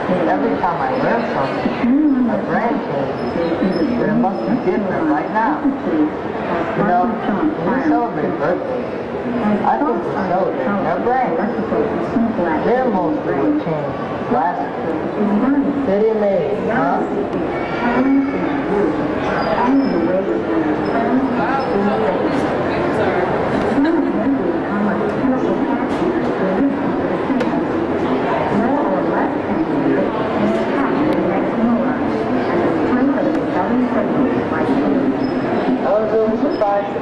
Every time I learn something, my brain changes. But it must be different right now. You know, when we celebrate birthdays, I think we're celebrating our brain. They're mostly what changed last week. Pretty amazing, huh? I was really surprised.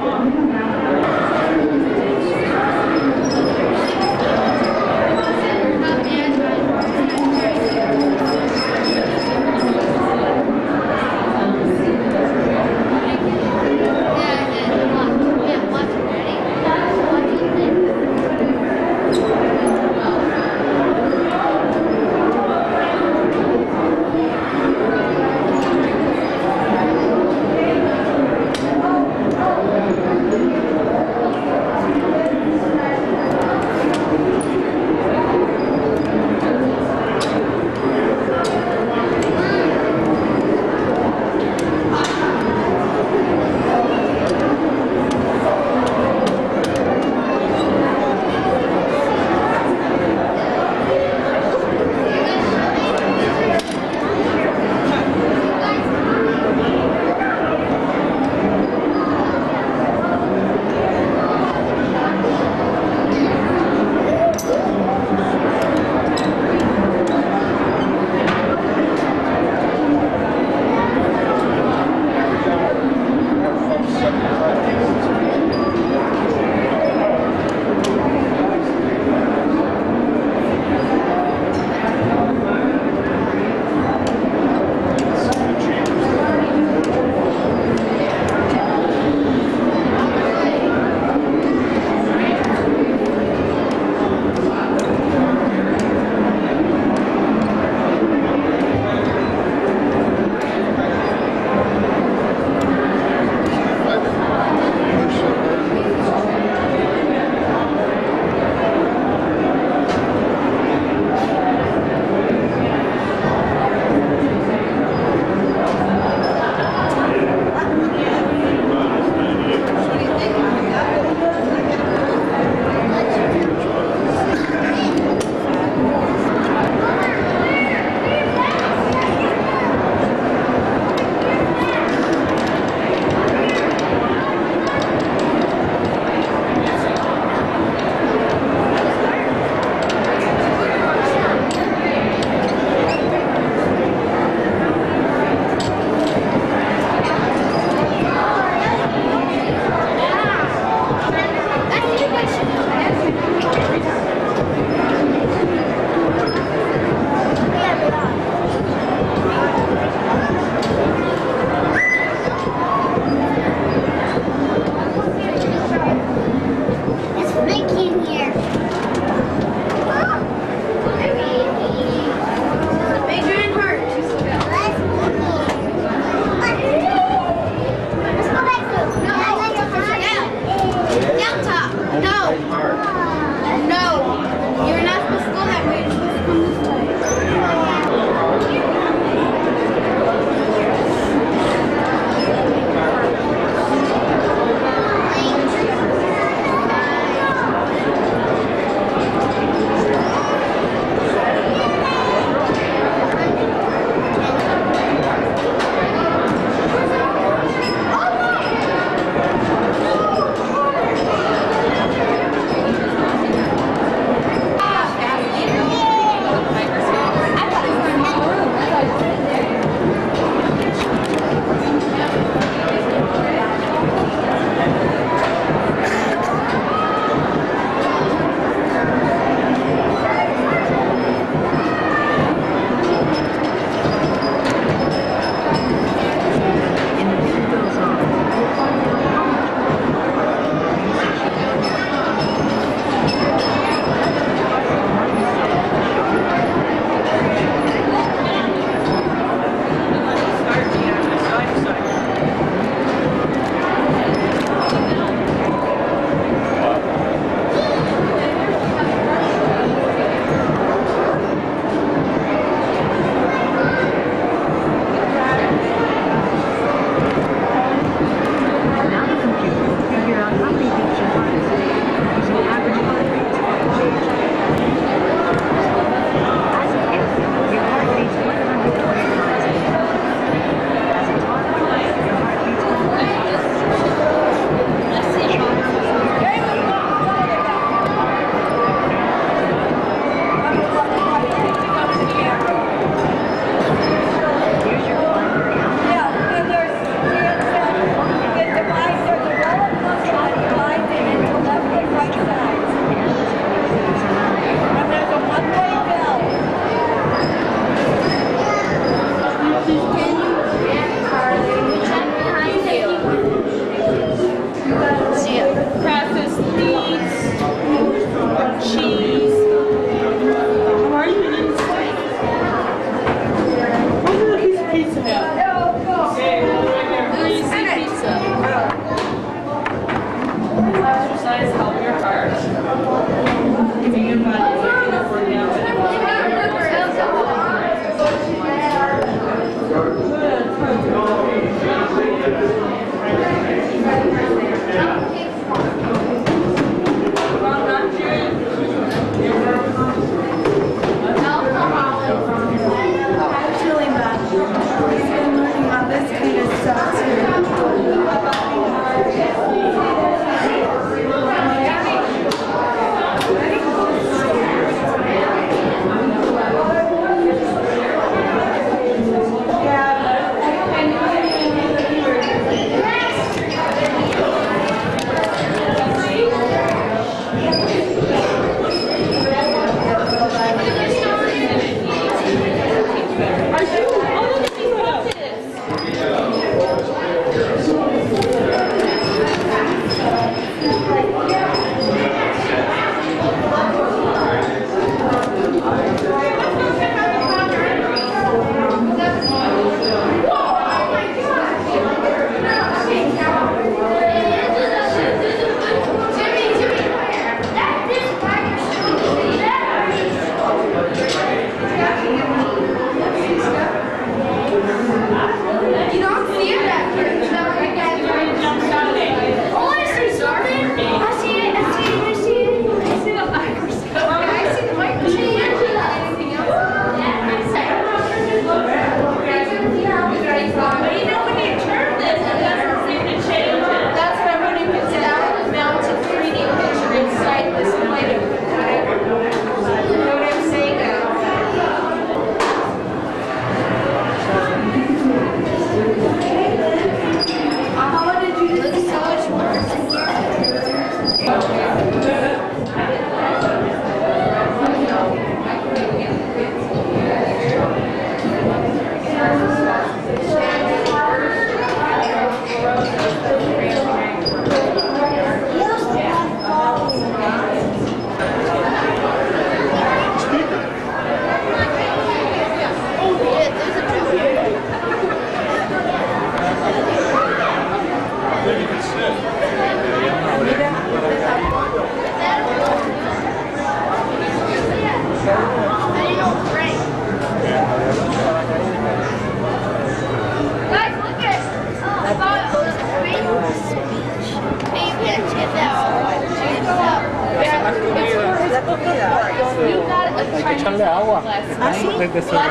de agua. ¿Ah, sí? Desde su reloj.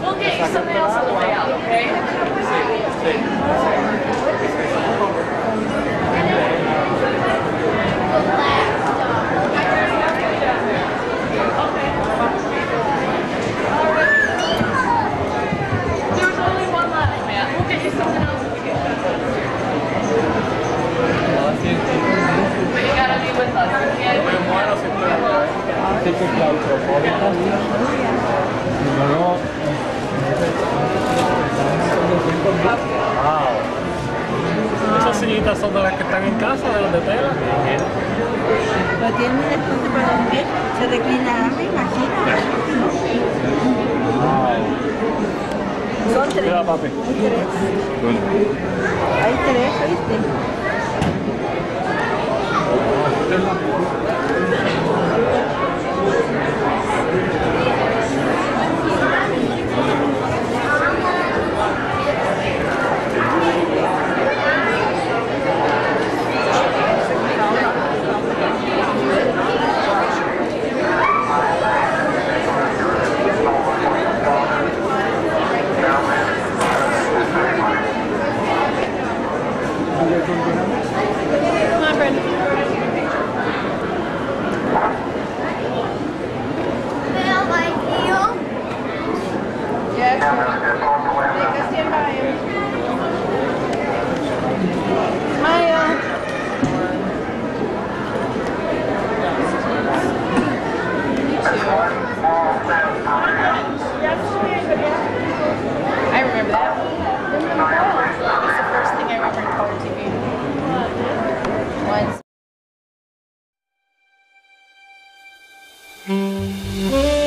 We'll get you something else on the way out, okay? There's only one left, man. We'll get you something else when we get back. But you gotta be with us. We can't Tipo claustrofóbicas. Y luego... Wow. Esas sillitas son de las que están en casa, de las de tela. Pero tiene un espacio para dormir, se reclina arriba, aquí. Wow. Son tres. Mira, papi. Hay tres, ¿viste? Come on, Brenda. Smell like you. Yeah, take us stand by him. Smile. I remember that. It's the first thing I remember in color TV. Once.